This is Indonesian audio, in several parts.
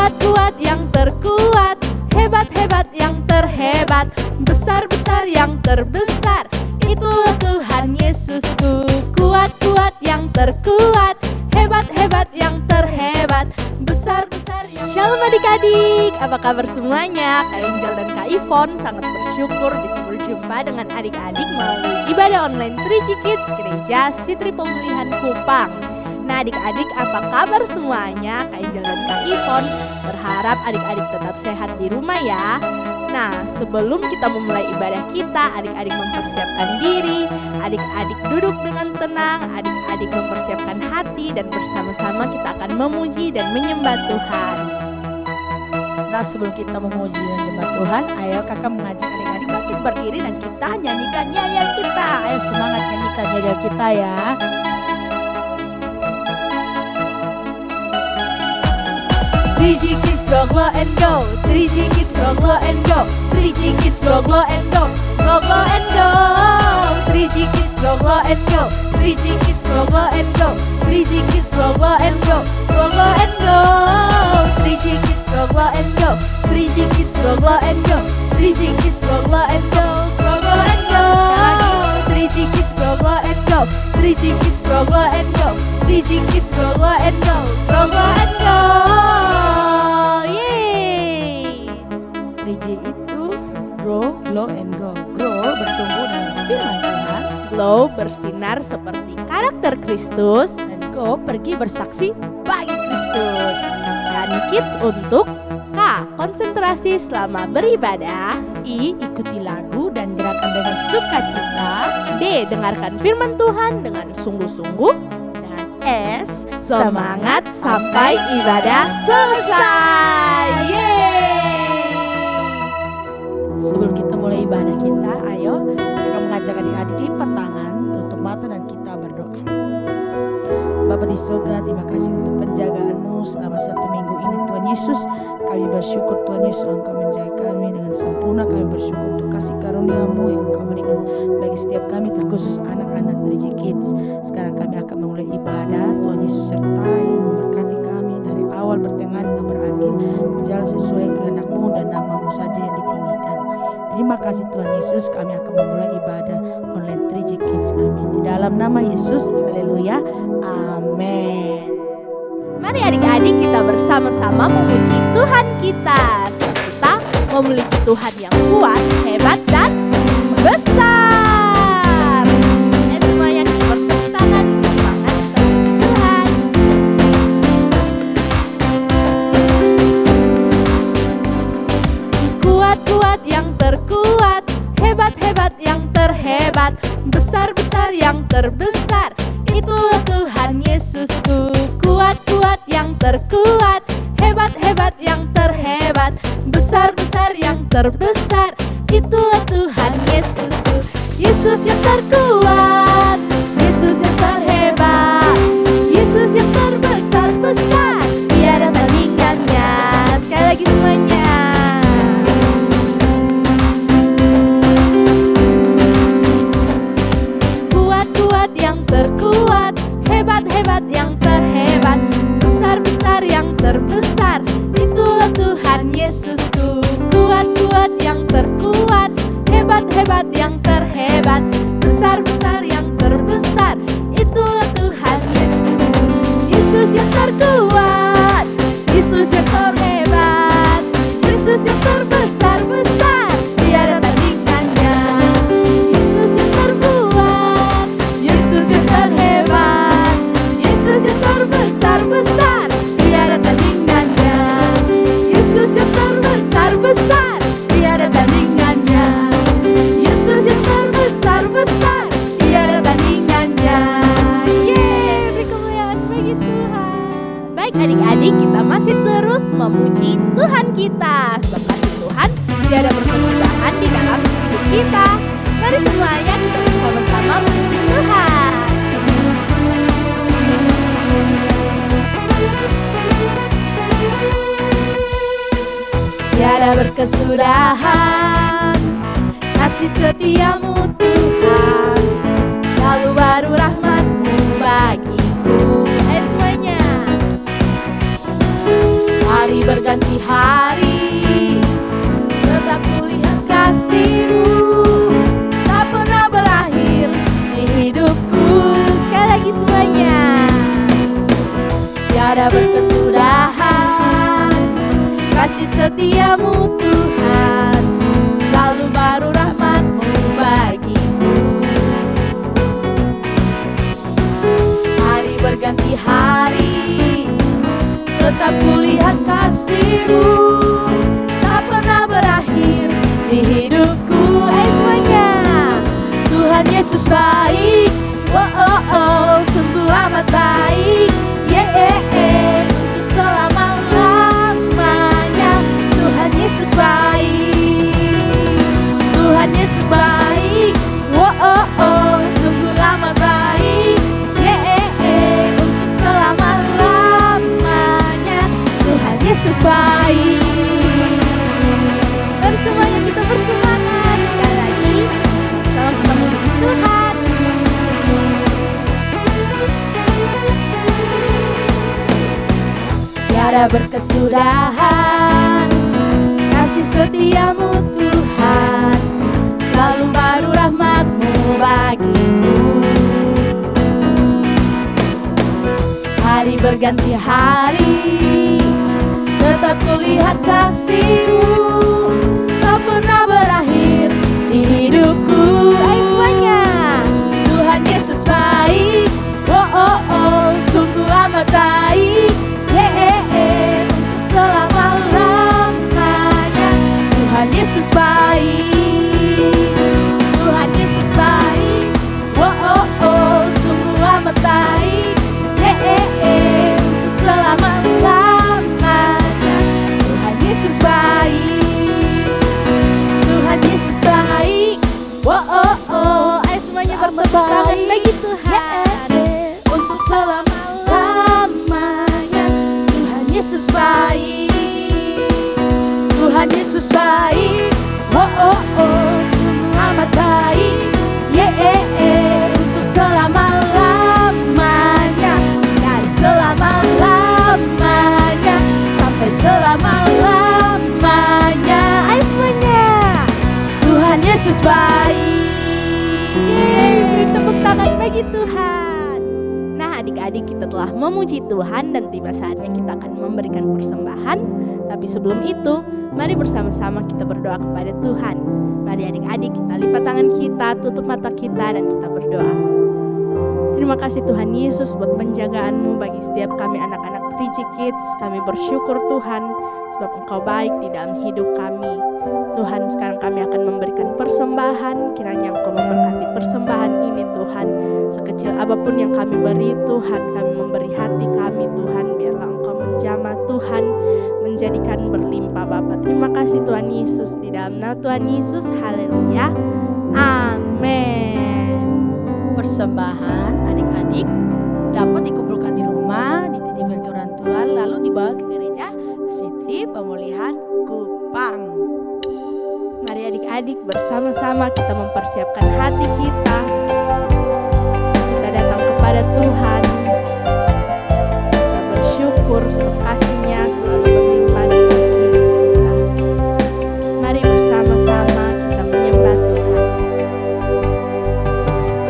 Kuat-kuat yang terkuat, hebat-hebat yang terhebat, besar-besar yang terbesar, itulah Tuhan Yesusku. Kuat-kuat yang terkuat, hebat-hebat yang terhebat, besar-besar yang... Shalom adik-adik, apa kabar semuanya? Kak Angel dan Kak Ivon sangat bersyukur bisa berjumpa dengan adik-adik melalui ibadah online 3G Kids Gereja Sitri Pemulihan Kupang. Nah adik-adik, apa kabar semuanya? Kak Angel dan Kak Ivon berharap adik-adik tetap sehat di rumah ya. Nah sebelum kita memulai ibadah kita, adik-adik mempersiapkan diri, adik-adik duduk dengan tenang, adik-adik mempersiapkan hati, dan bersama-sama kita akan memuji dan menyembah Tuhan. Nah sebelum kita memuji dan menyembah Tuhan, ayo kakak mengajak adik-adik bangkit berdiri dan kita nyanyikan nyanyian kita. Ayo semangat nyanyikan nyanyian kita ya. 3G Kids Grow Glow and Go, 3G Kids Grow Glow and Go, 3G Kids Grow Glow and Go, Grow Glow and Go, 3G Kids Grow Glow and Go, 3G Kids Grow Glow and Go, 3G Kids Grow Glow and Go, Grow Glow and Go, 3G Kids Grow Glow and Go, 3G Kids Grow Glow and Go, 3G Kids Grow Glow and Go, Grow Glow and Go, 3G Kids Grow Glow and Go, 3G Kids Grow Glow and Go, 3G Kids Grow Glow and Go, Grow Glow and Go. 3G itu grow, glow and go. Grow bertumbuh dalam firman Tuhan, Glow bersinar seperti karakter Kristus, dan go pergi bersaksi bagi Kristus. dan Kids untuk K. Konsentrasi selama beribadah, I. Ikuti lagu dan gerakan dengan sukacita, D. Dengarkan firman Tuhan dengan sungguh-sungguh, dan S. semangat sampai ibadah selesai. Yeay! Sebelum kita mulai ibadah kita, ayo kita mengajak adik-adik lipat tangan, tutup mata dan kita berdoa. Bapa di surga, terima kasih untuk penjagaan-Mu selama 1 minggu ini Tuhan Yesus. Kami bersyukur Tuhan Yesus Engkau menjaga kami dengan sempurna. Kami bersyukur untuk kasih karunia-Mu yang Engkau berikan bagi setiap kami, terkhusus anak-anak 3G Kids. Sekarang kami akan memulai ibadah. Tuhan Yesus sertai, memberkati kami dari awal, pertengahan hingga berakhir, berjalan sesuai kehendak-Mu dan nama-Mu saja yang ditinggikan. Terima kasih Tuhan Yesus, kami akan memulai ibadah online 3G Kids kami. Di dalam nama Yesus, haleluya, amin. Mari adik-adik kita bersama-sama memuji Tuhan kita. Sebab kita memiliki Tuhan yang kuat, hebat, dan besar. Dan semuanya kita bertepuk tangan, semangat kita memuji Tuhan. Kuat-kuat yang terkuat, hebat-hebat yang terhebat, besar-besar yang terbesar, itulah Tuhan Yesusku. Kuat-kuat yang terkuat, hebat-hebat yang terhebat, besar-besar yang terbesar, itulah Tuhan Yesusku. Yesus yang terkuat, Yesus yang terhebat, Yesus yang terbesar-besar, tiada tandingannya. Sekali lagi semuanya. Kuat-kuat yang terkuat, hebat-hebat yang terhebat, besar-besar yang terbesar, itulah Tuhan Yesusku. Kuat-kuat yang terkuat, hebat-hebat yang terhebat, besar-besar yang terbesar, itulah Tuhan Yesus. Yesus yang terkuat, Yesus yang terhebat, Yesus yang terbesar-besar, tiada tandingannya. Yesus yang terkuat, Yesus yang terhebat, Yesus yang terbesar-besar, tiada tandingannya. Yesus yang terbesar-besar, tiada tandingannya. Yesus yang terbesar-besar, tiada tandingannya. Yeay, beri kemuliaan bagi Tuhan. Baik adik-adik, kita masih terus memuji Tuhan kita. Sebab kasih Tuhan tiada berkesudahan di dalam hidup kita. Mari semuanya kita bersama-sama memuji Tuhan. Tiada berkesudahan kasih setiamu Tuhan, selalu baru rahmat-Mu bagiku. Ayo semuanya. Mari berganti hari, tetap kulihat kasih-Mu tak pernah berakhir di hidupku. Sekali lagi semuanya. Tiada berkesudahan kasih setia-Mu Tuhan, selalu baru rahmat-Mu bagiku. Hari berganti hari, tetap kulihat kasih-Mu tak pernah berakhir di hidupku. Semuanya. Tuhan Yesus baik, oh oh oh, sungguh amat baik, untuk selama-lamanya. Tuhan Yesus baik, Tuhan Yesus baik, oh oh oh, sungguh amat baik, untuk selama-lamanya. Tuhan Yesus baik. Dan semuanya kita bersemangat sekali lagi. Selamat ketemu Tuhan. Tiada berkesudahan kasih setia-Mu Tuhan, selalu baru rahmat-Mu bagiku. Hari berganti hari, tetap kulihat kasih-Mu tak pernah berakhir di hidupku. Ayo semuanya. Tuhan Yesus baik, oh oh oh, sungguh amat baik, untuk selama-lamanya. Tuhan Yesus baik, Tuhan Yesus baik, oh oh oh, sungguh amat baik, untuk selama-lamanya. Tuhan Yesus baik, Tuhan Yesus baik, oh oh oh. Ayo semuanya bertepuk tangan bagi Tuhan, untuk selama-lamanya. Tuhan Yesus baik, Tuhan Yesus baik, oh oh oh, amat baik, untuk selama-lamanya. Dari selama-lamanya sampai selama-lamanya. Ayo semuanya. Tuhan Yesus baik. Beri tepuk tangan bagi Tuhan. Nah, adik-adik, kita telah memuji Tuhan dan tiba saatnya kita akan memberikan persembahan. Tapi sebelum itu, mari bersama-sama kita berdoa kepada Tuhan. Mari adik-adik, kita lipat tangan kita, tutup mata kita, dan kita berdoa. Terima kasih Tuhan Yesus buat penjagaan-Mu bagi setiap kami anak-anak 3G Kids. Kami bersyukur Tuhan sebab Engkau baik di dalam hidup kami. Tuhan, sekarang kami akan memberikan persembahan. Kiranya Engkau memberkati persembahan ini Tuhan. Sekecil apapun yang kami beri Tuhan, kami memberi hati kami Tuhan. Biarlah Engkau menjamah Tuhan, menjadikan berlimpah Bapa. Terima kasih Tuhan Yesus, di dalam nama Tuhan Yesus. Haleluya. Amin. Persembahan adik-adik dapat dikumpulkan di rumah, dititipkan ke orang tua, lalu dibawa ke gereja Sitri Pemulihan Kupang. Mari adik-adik bersama-sama kita mempersiapkan hati kita. Kita datang kepada Tuhan. Kita bersyukur sebab kasih-Nya selalu berlimpah di dalam hidup kita. Mari bersama-sama kita menyembah Tuhan.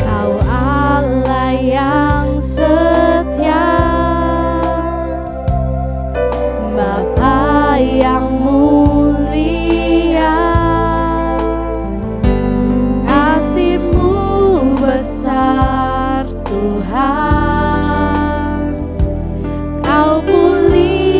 Kau Allah yang setia, Bapa yang mulia, kasih-Mu besar Tuhan. Kau pulih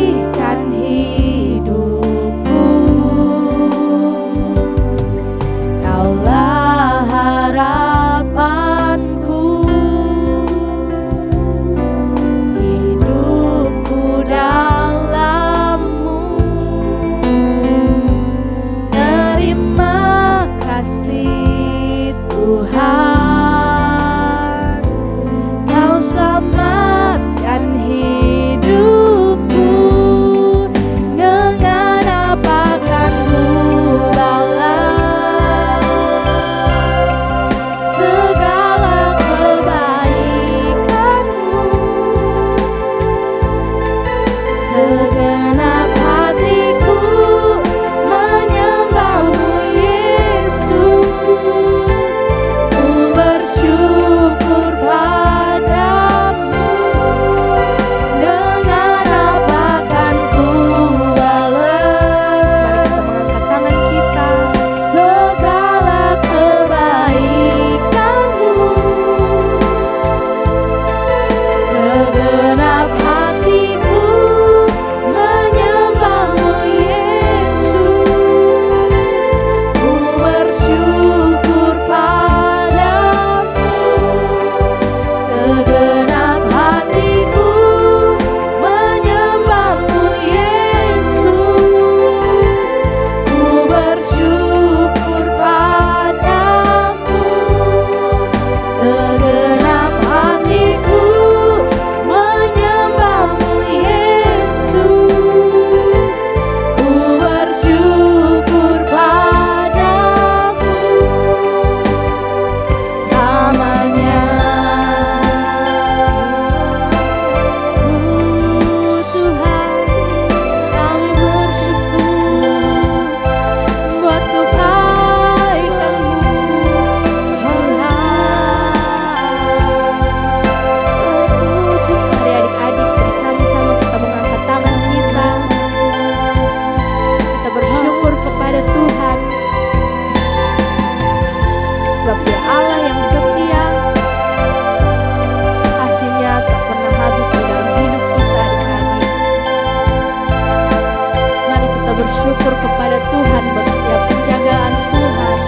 bersyukur kepada Tuhan buat setiap penjagaan Tuhan,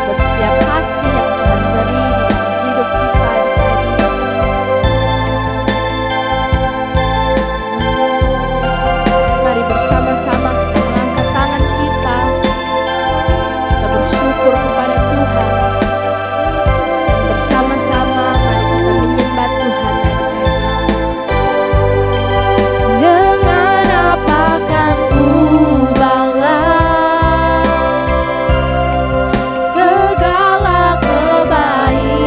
buat setiap kasih yang Tuhan beri di dalam hidup kita adik-adik. Mari bersama-sama kita mengangkat tangan kita bersyukur kepada Tuhan. Bersama-sama mari kita menyembah Tuhan adik-adik. Dengan apa kan ku balas segala kebaikan-Mu,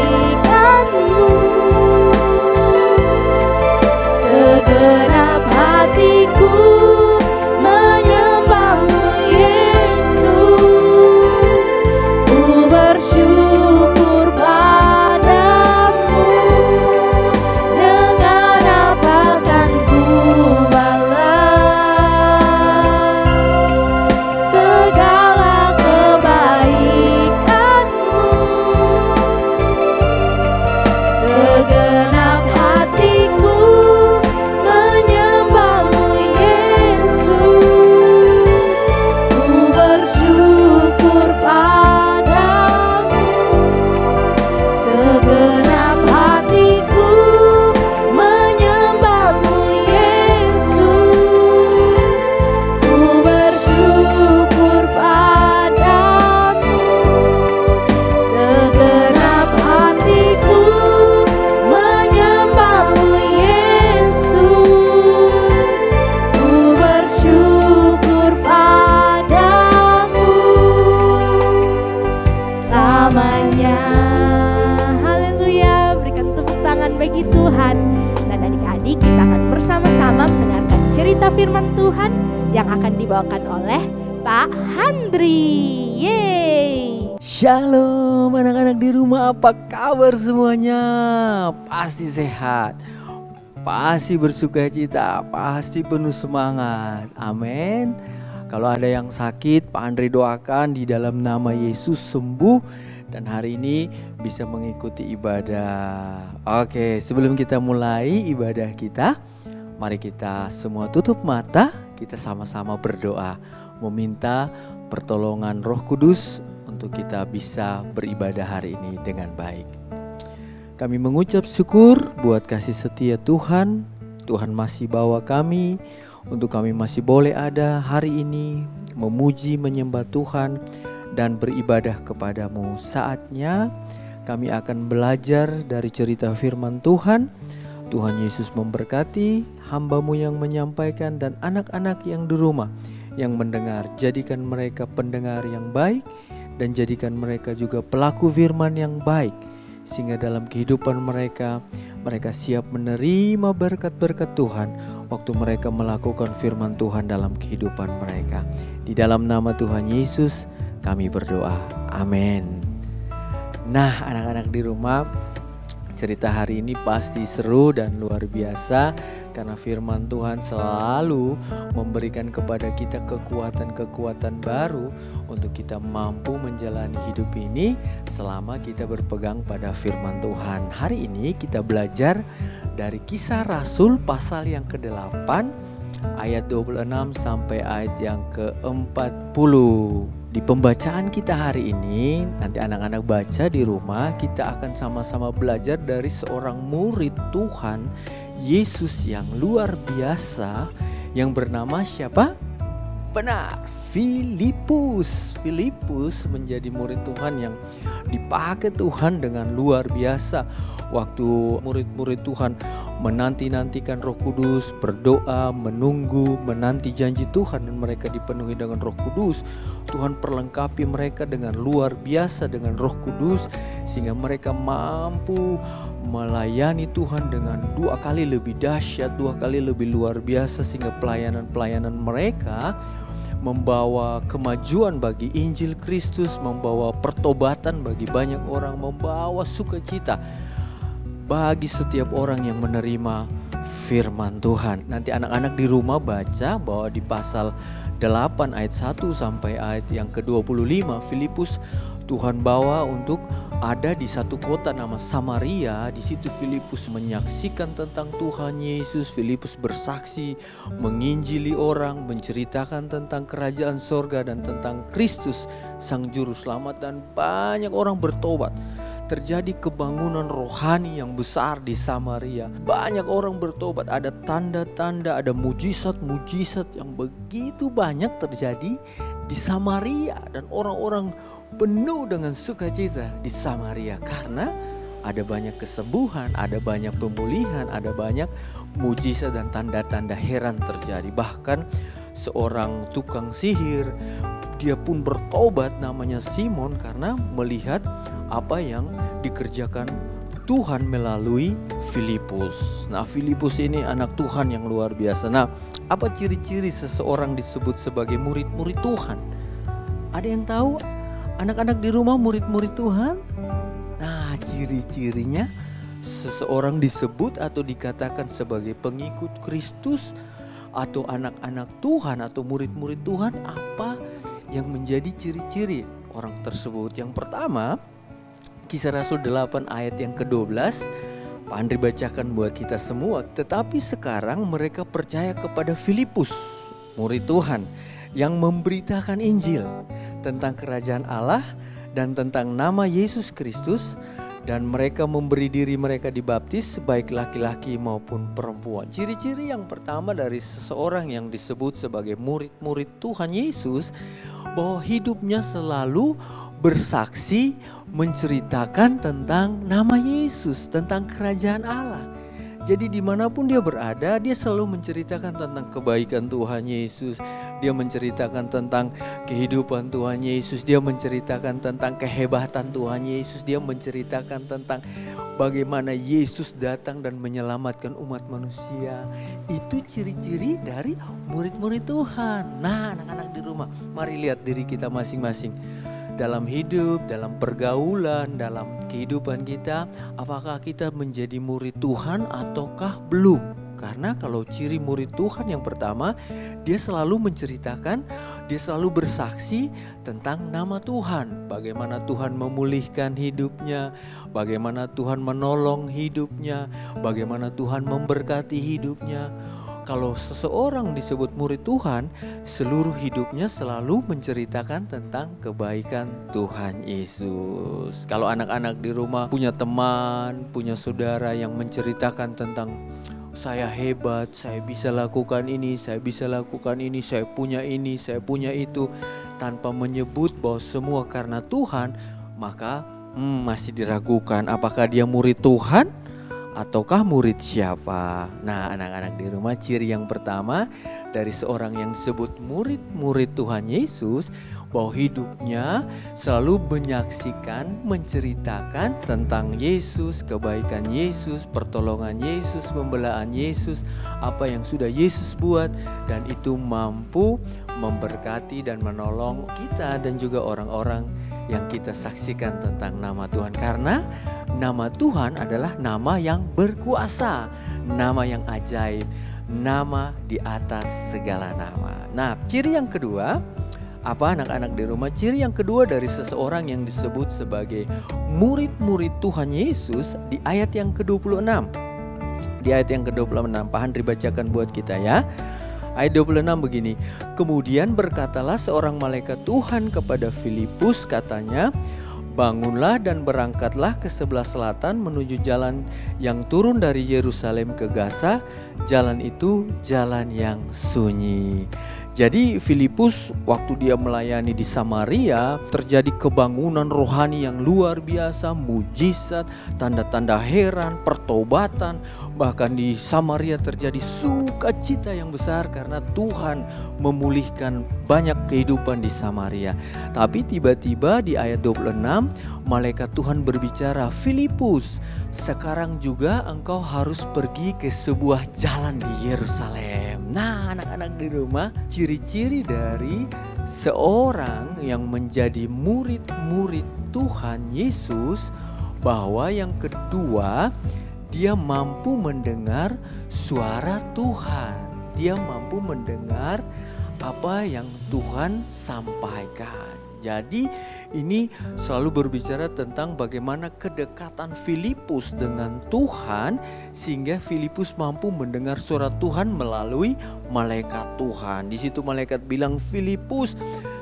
segenap hatiku menyembah-Mu Yesus, ku bersyukur padamu. Dengan apa kan ku balas segala kebaikan-Mu, segenap hatiku menyembah-Mu Yesus, ku bersyukur padamu. Segenap hatiku menyembah-Mu Yesus, ku bersyukur padamu. Segenap hatiku menyembah-Mu Yesus, ku bersyukur padamu selamanya. Haleluya, berikan tepuk tangan bagi Tuhan. Dan adik-adik, kita akan bersama-sama mendengarkan cerita firman Tuhan yang akan dibawakan oleh Pak Handri. Yeay. Shalom anak-anak di rumah, apa kabar semuanya? Pasti sehat, pasti bersukacita, pasti penuh semangat. Amin. Kalau ada yang sakit, Pak Andri doakan di dalam nama Yesus sembuh dan hari ini bisa mengikuti ibadah. Oke, sebelum kita mulai ibadah kita, mari kita semua tutup mata, kita sama-sama berdoa meminta pertolongan Roh Kudus untuk kita bisa beribadah hari ini dengan baik. Kami mengucap syukur buat kasih setia Tuhan. Tuhan masih bawa kami untuk kami masih boleh ada hari ini memuji, menyembah Tuhan dan beribadah kepadamu. Saatnya kami akan belajar dari cerita firman Tuhan. Tuhan Yesus memberkati hamba-Mu yang menyampaikan dan anak-anak yang di rumah yang mendengar. Jadikan mereka pendengar yang baik dan jadikan mereka juga pelaku firman yang baik, sehingga dalam kehidupan mereka siap menerima berkat-berkat Tuhan waktu mereka melakukan firman Tuhan dalam kehidupan mereka. Di dalam nama Tuhan Yesus kami berdoa, amin. Nah, anak-anak di rumah, cerita hari ini pasti seru dan luar biasa karena firman Tuhan selalu memberikan kepada kita kekuatan-kekuatan baru untuk kita mampu menjalani hidup ini selama kita berpegang pada firman Tuhan. Hari ini kita belajar dari Kisah Rasul pasal yang ke-8 ayat 26 sampai ayat yang ke-40. Di pembacaan kita hari ini, nanti anak-anak baca di rumah, kita akan sama-sama belajar dari seorang murid Tuhan Yesus yang luar biasa yang bernama siapa? Benar, Filipus. Filipus menjadi murid Tuhan yang dipakai Tuhan dengan luar biasa. Waktu murid-murid Tuhan menanti-nantikan Roh Kudus, berdoa, menunggu, menanti janji Tuhan dan mereka dipenuhi dengan Roh Kudus, Tuhan perlengkapi mereka dengan luar biasa dengan Roh Kudus sehingga mereka mampu melayani Tuhan dengan 2 kali lebih dahsyat, 2 kali lebih luar biasa, sehingga pelayanan-pelayanan mereka membawa kemajuan bagi Injil Kristus, membawa pertobatan bagi banyak orang, membawa sukacita bagi setiap orang yang menerima firman Tuhan. Nanti anak-anak di rumah baca bahwa di pasal 8 ayat 1 sampai ayat yang ke-25 Filipus Tuhan bawa untuk ada di satu kota nama Samaria. Di situ Filipus menyaksikan tentang Tuhan Yesus. Filipus bersaksi, menginjili orang, menceritakan tentang kerajaan sorga dan tentang Kristus Sang Juru Selamat, dan banyak orang bertobat. Terjadi kebangunan rohani yang besar di Samaria. Banyak orang bertobat, ada tanda-tanda, ada mujizat-mujizat yang begitu banyak terjadi di Samaria, dan orang-orang penuh dengan sukacita di Samaria karena ada banyak kesembuhan, ada banyak pemulihan, ada banyak mujizat dan tanda-tanda heran terjadi. Bahkan seorang tukang sihir, dia pun bertobat, namanya Simon, karena melihat apa yang dikerjakan Tuhan melalui Filipus. Nah, Filipus ini anak Tuhan yang luar biasa. Nah, apa ciri-ciri seseorang disebut sebagai murid-murid Tuhan? Ada yang tahu? Anak-anak di rumah murid-murid Tuhan? Nah, ciri-cirinya seseorang disebut atau dikatakan sebagai pengikut Kristus atau anak-anak Tuhan atau murid-murid Tuhan, apa yang menjadi ciri-ciri orang tersebut? Yang pertama, Kisah Rasul 8 ayat yang ke-12. Pak Andri bacakan buat kita semua. Tetapi sekarang mereka percaya kepada Filipus, murid Tuhan, yang memberitakan Injil tentang kerajaan Allah dan tentang nama Yesus Kristus, dan mereka memberi diri mereka dibaptis, baik laki-laki maupun perempuan. Ciri-ciri yang pertama dari seseorang yang disebut sebagai murid-murid Tuhan Yesus, bahwa hidupnya selalu bersaksi, menceritakan tentang nama Yesus, tentang kerajaan Allah. Jadi dimanapun dia berada, dia selalu menceritakan tentang kebaikan Tuhan Yesus. Dia menceritakan tentang kehidupan Tuhan Yesus. Dia menceritakan tentang kehebatan Tuhan Yesus. Dia menceritakan tentang bagaimana Yesus datang dan menyelamatkan umat manusia. Itu ciri-ciri dari murid-murid Tuhan. Nah, anak-anak di rumah, mari lihat diri kita masing-masing. Dalam hidup, dalam pergaulan, dalam kehidupan kita, apakah kita menjadi murid Tuhan ataukah belum? Karena kalau ciri murid Tuhan yang pertama, dia selalu menceritakan, dia selalu bersaksi tentang nama Tuhan. Bagaimana Tuhan memulihkan hidupnya, bagaimana Tuhan menolong hidupnya, bagaimana Tuhan memberkati hidupnya. Kalau seseorang disebut murid Tuhan, seluruh hidupnya selalu menceritakan tentang kebaikan Tuhan Yesus. Kalau anak-anak di rumah punya teman, punya saudara yang menceritakan tentang saya hebat, saya bisa lakukan ini, saya bisa lakukan ini, saya punya ini, saya punya itu, tanpa menyebut bahwa semua karena Tuhan, maka masih diragukan apakah dia murid Tuhan ataukah murid siapa. Nah, anak-anak di rumah, ciri yang pertama dari seorang yang disebut murid-murid Tuhan Yesus, bahwa hidupnya selalu menyaksikan, menceritakan tentang Yesus, kebaikan Yesus, pertolongan Yesus, pembelaan Yesus, apa yang sudah Yesus buat, dan itu mampu memberkati dan menolong kita dan juga orang-orang yang kita saksikan tentang nama Tuhan. Karena nama Tuhan adalah nama yang berkuasa, nama yang ajaib, nama di atas segala nama. Nah, ciri yang kedua, apa anak-anak di rumah? Ciri yang kedua dari seseorang yang disebut sebagai murid-murid Tuhan Yesus di ayat yang ke-26. Di ayat yang ke-26, Pak Handri bacakan buat kita ya. Ayat 26 begini. Kemudian berkatalah seorang malaikat Tuhan kepada Filipus, katanya, bangunlah dan berangkatlah ke sebelah selatan menuju jalan yang turun dari Yerusalem ke Gaza. Jalan itu jalan yang sunyi. Jadi Filipus waktu dia melayani di Samaria, terjadi kebangunan rohani yang luar biasa, mujizat, tanda-tanda heran, pertobatan. Bahkan di Samaria terjadi sukacita yang besar karena Tuhan memulihkan banyak kehidupan di Samaria. Tapi tiba-tiba di ayat 26 malaikat Tuhan berbicara, Filipus, sekarang juga engkau harus pergi ke sebuah jalan di Yerusalem. Nah, anak-anak di rumah, ciri-ciri dari seorang yang menjadi murid-murid Tuhan Yesus, bahwa yang kedua, dia mampu mendengar suara Tuhan. Dia mampu mendengar apa yang Tuhan sampaikan. Jadi ini selalu berbicara tentang bagaimana kedekatan Filipus dengan Tuhan, sehingga Filipus mampu mendengar suara Tuhan melalui malaikat Tuhan. Di situ malaikat bilang, Filipus,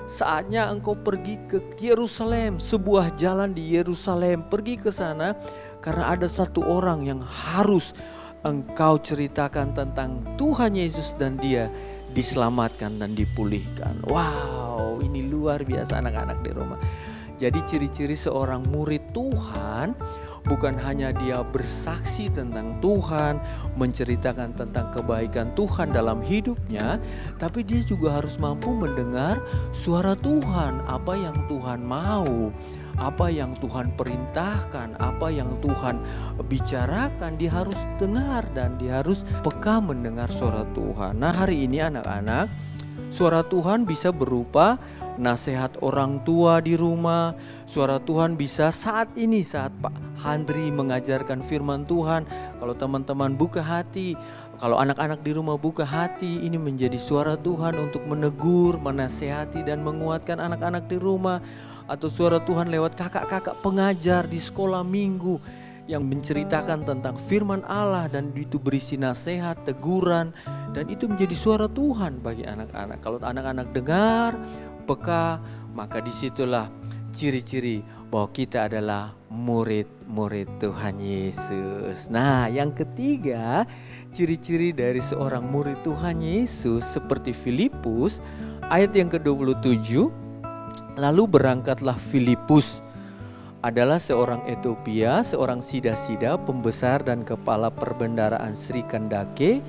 saatnya engkau pergi ke Yerusalem, sebuah jalan di Yerusalem. Pergi ke sana karena ada satu orang yang harus engkau ceritakan tentang Tuhan Yesus dan dia diselamatkan dan dipulihkan. Wow, ini luar biasa anak-anak di rumah. Jadi ciri-ciri seorang murid Tuhan bukan hanya dia bersaksi tentang Tuhan, menceritakan tentang kebaikan Tuhan dalam hidupnya, tapi dia juga harus mampu mendengar suara Tuhan, apa yang Tuhan mau, apa yang Tuhan perintahkan, apa yang Tuhan bicarakan. Dia harus dengar dan dia harus peka mendengar suara Tuhan. Nah, hari ini anak-anak, suara Tuhan bisa berupa nasihat orang tua di rumah. Suara Tuhan bisa saat ini, saat Pak Handri mengajarkan firman Tuhan. Kalau teman-teman buka hati, kalau anak-anak di rumah buka hati, ini menjadi suara Tuhan untuk menegur, menasehati dan menguatkan anak-anak di rumah. Atau suara Tuhan lewat kakak-kakak pengajar di sekolah minggu yang menceritakan tentang firman Allah dan itu berisi nasihat, teguran, dan itu menjadi suara Tuhan bagi anak-anak. Kalau anak-anak dengar, peka, maka disitulah ciri-ciri bahwa kita adalah murid-murid Tuhan Yesus. Nah, yang ketiga, ciri-ciri dari seorang murid Tuhan Yesus seperti Filipus, ayat yang ke-27, lalu berangkatlah Filipus, adalah seorang Ethiopia, seorang sida-sida, pembesar dan kepala perbendaraan Sri Kandake,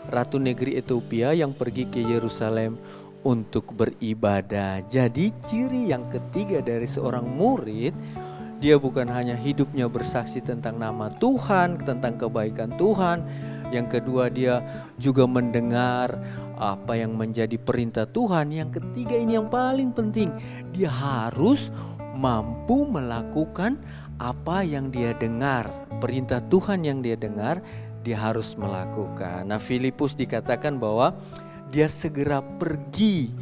ratu negeri Ethiopia yang pergi ke Yerusalem untuk beribadah. Jadi ciri yang ketiga dari seorang murid, dia bukan hanya hidupnya bersaksi tentang nama Tuhan, tentang kebaikan Tuhan. Yang kedua, dia juga mendengar apa yang menjadi perintah Tuhan. Yang ketiga, ini yang paling penting, dia harus mampu melakukan apa yang dia dengar. Perintah Tuhan yang dia dengar, dia harus melakukan. Nah, Filipus dikatakan bahwa dia segera pergi,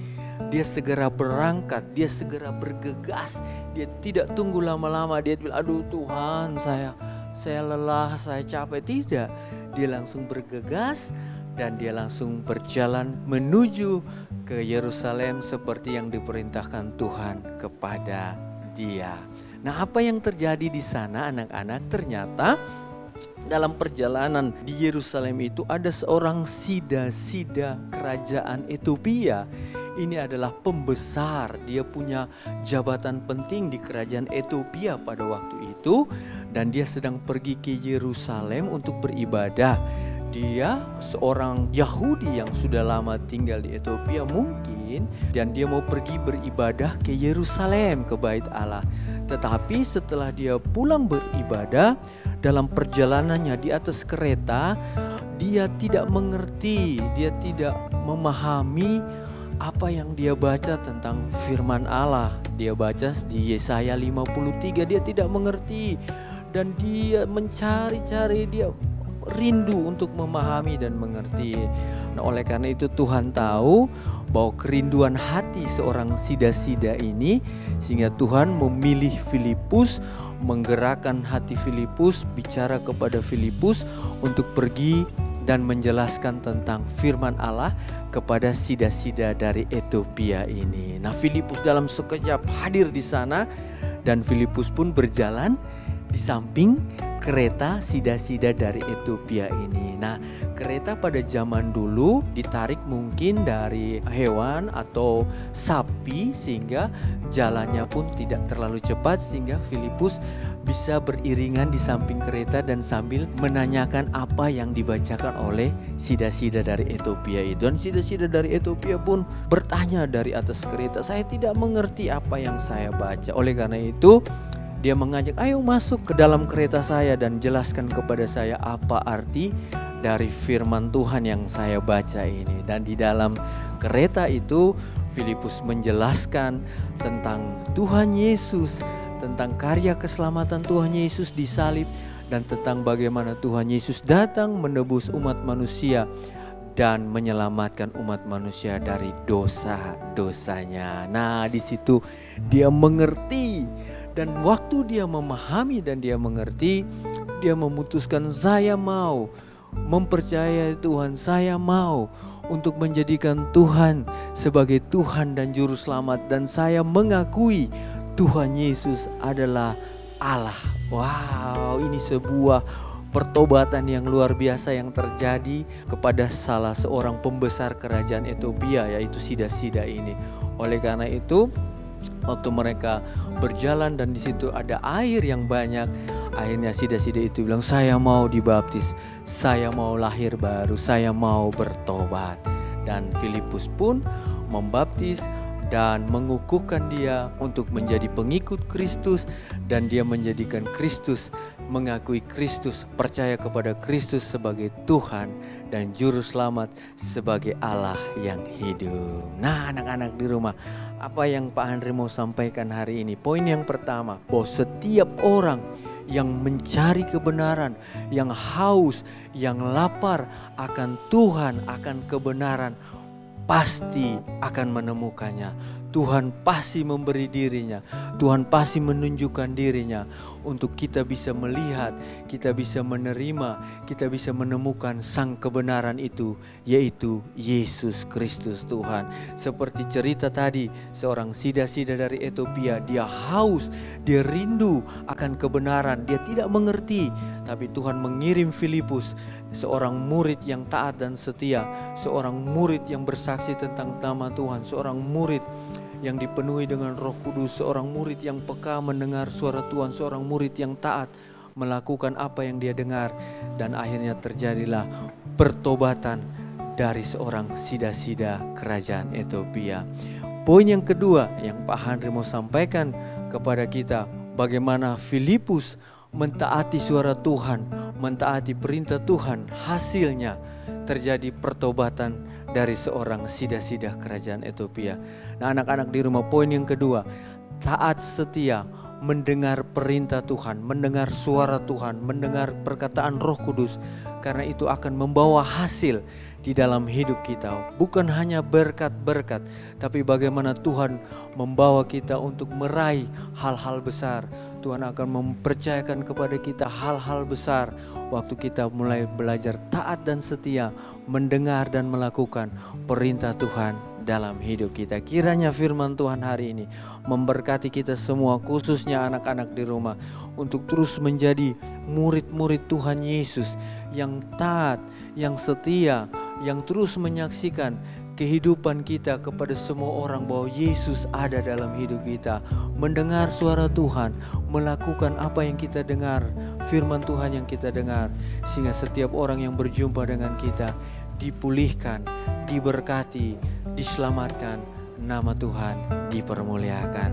dia segera berangkat, dia segera bergegas. Dia tidak tunggu lama-lama, dia bilang, aduh Tuhan, saya lelah, saya capek. Tidak, dia langsung bergegas dan dia langsung berjalan menuju ke Yerusalem seperti yang diperintahkan Tuhan kepada dia. Nah, apa yang terjadi di sana anak-anak? Ternyata dalam perjalanan di Yerusalem itu ada seorang sida-sida kerajaan Ethiopia. Ini adalah pembesar, dia punya jabatan penting di kerajaan Ethiopia pada waktu itu, dan dia sedang pergi ke Yerusalem untuk beribadah. Dia seorang Yahudi yang sudah lama tinggal di Ethiopia mungkin, dan dia mau pergi beribadah ke Yerusalem, ke Bait Allah. Tetapi setelah dia pulang beribadah, dalam perjalanannya di atas kereta, dia tidak mengerti, dia tidak memahami apa yang dia baca tentang firman Allah. Dia baca di Yesaya 53, dia tidak mengerti, dan dia mencari-cari, dia rindu untuk memahami dan mengerti. Nah, oleh karena itu Tuhan tahu bahwa kerinduan hati seorang sida-sida ini, sehingga Tuhan memilih Filipus, menggerakkan hati Filipus, bicara kepada Filipus untuk pergi dan menjelaskan tentang firman Allah kepada sida-sida dari Ethiopia ini. Nah, Filipus dalam sekejap hadir di sana, dan Filipus pun berjalan di samping kereta sida-sida dari Ethiopia ini. Nah, kereta pada zaman dulu ditarik mungkin dari hewan atau sapi, sehingga jalannya pun tidak terlalu cepat, sehingga Filipus bisa beriringan di samping kereta dan sambil menanyakan apa yang dibacakan oleh sida-sida dari Ethiopia itu. Dan sida-sida dari Ethiopia pun bertanya dari atas kereta, saya tidak mengerti apa yang saya baca. Oleh karena itu dia mengajak, ayo masuk ke dalam kereta saya dan jelaskan kepada saya apa arti dari firman Tuhan yang saya baca ini. Dan di dalam kereta itu Filipus menjelaskan tentang Tuhan Yesus, tentang karya keselamatan Tuhan Yesus di salib, dan tentang bagaimana Tuhan Yesus datang menebus umat manusia dan menyelamatkan umat manusia dari dosa-dosanya. Nah, di situ dia mengerti, dan waktu dia memahami dan dia mengerti, dia memutuskan, saya mau mempercayai Tuhan, saya mau untuk menjadikan Tuhan sebagai Tuhan dan Juru Selamat, dan saya mengakui Tuhan Yesus adalah Allah. Wow, ini sebuah pertobatan yang luar biasa yang terjadi kepada salah seorang pembesar kerajaan Ethiopia, yaitu Sida-Sida ini. Oleh karena itu, waktu mereka berjalan dan di situ ada air yang banyak, akhirnya Sida-Sida itu bilang, saya mau dibaptis, saya mau lahir baru, saya mau bertobat. Dan Filipus pun membaptis dan mengukuhkan dia untuk menjadi pengikut Kristus, dan dia menjadikan Kristus, mengakui Kristus, percaya kepada Kristus sebagai Tuhan dan Juru Selamat, sebagai Allah yang hidup. Nah, anak-anak di rumah, apa yang Pak Andre mau sampaikan hari ini? Poin yang pertama, bahwa setiap orang yang mencari kebenaran, yang haus, yang lapar akan Tuhan, akan kebenaran, pasti akan menemukannya. Tuhan pasti memberi dirinya, Tuhan pasti menunjukkan dirinya untuk kita bisa melihat, kita bisa menerima, kita bisa menemukan sang kebenaran itu, yaitu Yesus Kristus Tuhan. Seperti cerita tadi, seorang Sida-Sida dari Ethiopia, dia haus, dia rindu akan kebenaran, dia tidak mengerti, tapi Tuhan mengirim Filipus, seorang murid yang taat dan setia, seorang murid yang bersaksi tentang nama Tuhan, seorang murid yang dipenuhi dengan Roh Kudus, seorang murid yang peka mendengar suara Tuhan, seorang murid yang taat melakukan apa yang dia dengar, dan akhirnya terjadilah pertobatan dari seorang Sida-Sida kerajaan Ethiopia. Poin yang kedua yang Pak Henry mau sampaikan kepada kita, bagaimana Filipus mentaati suara Tuhan, mentaati perintah Tuhan, hasilnya terjadi pertobatan dari seorang Sida-Sida kerajaan Ethiopia. Nah, anak-anak di rumah, poin yang kedua, taat setia, mendengar perintah Tuhan, mendengar suara Tuhan, mendengar perkataan Roh Kudus, karena itu akan membawa hasil di dalam hidup kita. Bukan hanya berkat-berkat, tapi bagaimana Tuhan membawa kita untuk meraih hal-hal besar. Tuhan akan mempercayakan kepada kita hal-hal besar waktu kita mulai belajar taat dan setia, mendengar dan melakukan perintah Tuhan dalam hidup kita. Kiranya firman Tuhan hari ini memberkati kita semua, khususnya anak-anak di rumah, untuk terus menjadi murid-murid Tuhan Yesus yang taat, yang setia, yang terus menyaksikan kehidupan kita kepada semua orang bahwa Yesus ada dalam hidup kita. Mendengar suara Tuhan, melakukan apa yang kita dengar, firman Tuhan yang kita dengar, sehingga setiap orang yang berjumpa dengan kita dipulihkan, diberkati, diselamatkan, nama Tuhan dipermuliakan.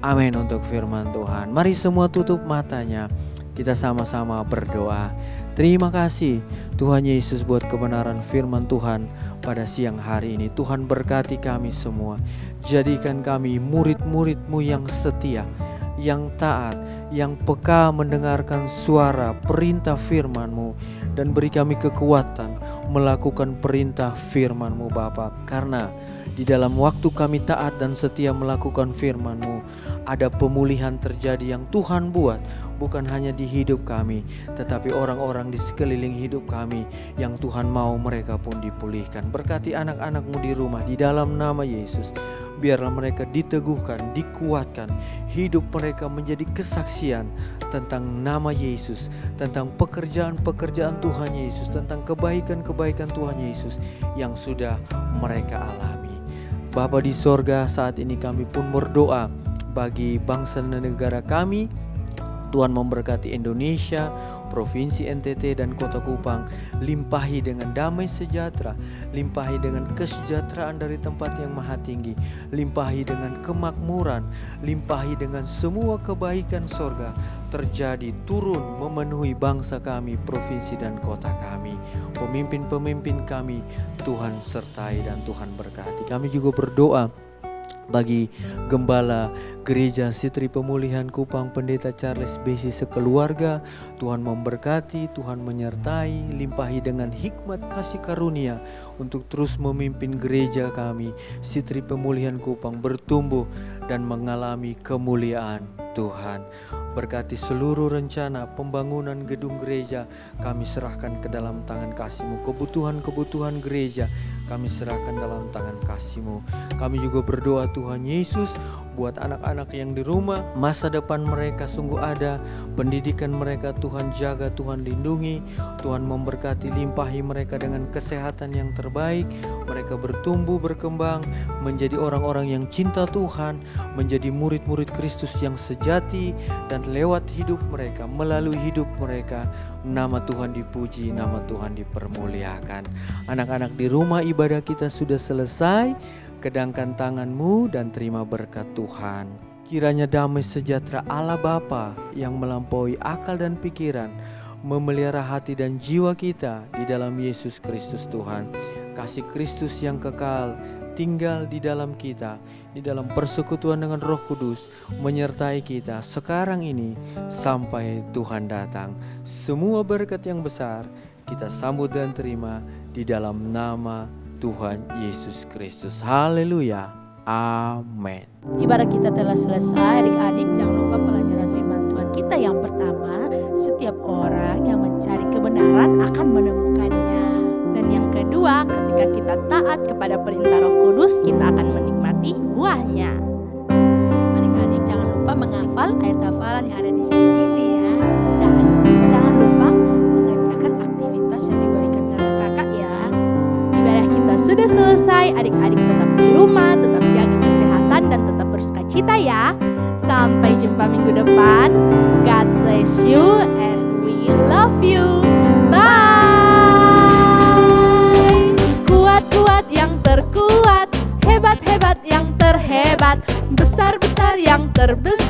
Amin untuk firman Tuhan. Mari semua tutup matanya, kita sama-sama berdoa. Terima kasih Tuhan Yesus buat kebenaran firman Tuhan pada siang hari ini. Tuhan berkati kami semua, jadikan kami murid-murid-Mu yang setia, yang taat, yang peka mendengarkan suara perintah firman-Mu, dan beri kami kekuatan melakukan perintah firman-Mu Bapa. Karena di dalam waktu kami taat dan setia melakukan firman-Mu, ada pemulihan terjadi yang Tuhan buat, bukan hanya di hidup kami, tetapi orang-orang di sekeliling hidup kami yang Tuhan mau mereka pun dipulihkan. Berkati anak-anak-Mu di rumah, di dalam nama Yesus. Biarlah mereka diteguhkan, dikuatkan, hidup mereka menjadi kesaksian tentang nama Yesus, tentang pekerjaan-pekerjaan Tuhan Yesus, tentang kebaikan-kebaikan Tuhan Yesus yang sudah mereka alami. Bapa di sorga, saat ini kami pun berdoa bagi bangsa dan negara kami. Tuhan memberkati Indonesia, Provinsi NTT dan Kota Kupang, limpahi dengan damai sejahtera, limpahi dengan kesejahteraan dari tempat yang maha tinggi, limpahi dengan kemakmuran, limpahi dengan semua kebaikan sorga terjadi, turun memenuhi bangsa kami, provinsi dan kota kami. Pemimpin-pemimpin kami Tuhan sertai dan Tuhan berkati. Kami juga berdoa Bagi Gembala Gereja Sitri Pemulihan Kupang Pendeta Charles Besi sekeluarga, Tuhan memberkati, Tuhan menyertai, limpahi dengan hikmat kasih karunia untuk terus memimpin gereja kami Sitri Pemulihan Kupang bertumbuh dan mengalami kemuliaan Tuhan. Berkati seluruh rencana pembangunan gedung gereja, kami serahkan ke dalam tangan kasih-Mu. Kebutuhan-kebutuhan gereja kami serahkan dalam tangan kasih-Mu. Kami juga berdoa Tuhan Yesus, buat anak-anak yang di rumah, masa depan mereka sungguh ada, pendidikan mereka Tuhan jaga, Tuhan lindungi, Tuhan memberkati, limpahi mereka dengan kesehatan yang terbaik, mereka bertumbuh, berkembang, menjadi orang-orang yang cinta Tuhan, menjadi murid-murid Kristus yang sejati, dan lewat hidup mereka, melalui hidup mereka, nama Tuhan dipuji, nama Tuhan dipermuliakan. Anak-anak di rumah ibadah kita sudah selesai. Kedangkan tanganmu dan terima berkat Tuhan. Kiranya damai sejahtera Allah Bapa yang melampaui akal dan pikiran memelihara hati dan jiwa kita di dalam Yesus Kristus Tuhan. Kasih Kristus yang kekal tinggal di dalam kita, di dalam persekutuan dengan Roh Kudus, menyertai kita sekarang ini sampai Tuhan datang. Semua berkat yang besar kita sambut dan terima di dalam nama Tuhan Yesus Kristus. Haleluya. Amin. Ibadah kita telah selesai. Adik-adik, jangan lupa pelajaran firman Tuhan kita yang pertama, setiap orang yang mencari kebenaran akan menemukannya. Dan yang kedua, ketika kita taat kepada perintah Roh Kudus, kita akan menikmati buahnya. Adik-adik, jangan lupa menghafal ayat hafalan yang ada di sini ya. Dan jangan lupa mengerjakan aktivitas yang diberikan kakak-kakak ya. Ibadah kita sudah selesai, adik-adik tetap di rumah, tetap jaga kesehatan dan tetap bersukacita ya. Sampai jumpa minggu depan. God bless you and we love you. Bye. Kuat-kuat yang terkuat, hebat-hebat yang terhebat, besar-besar yang terbesar.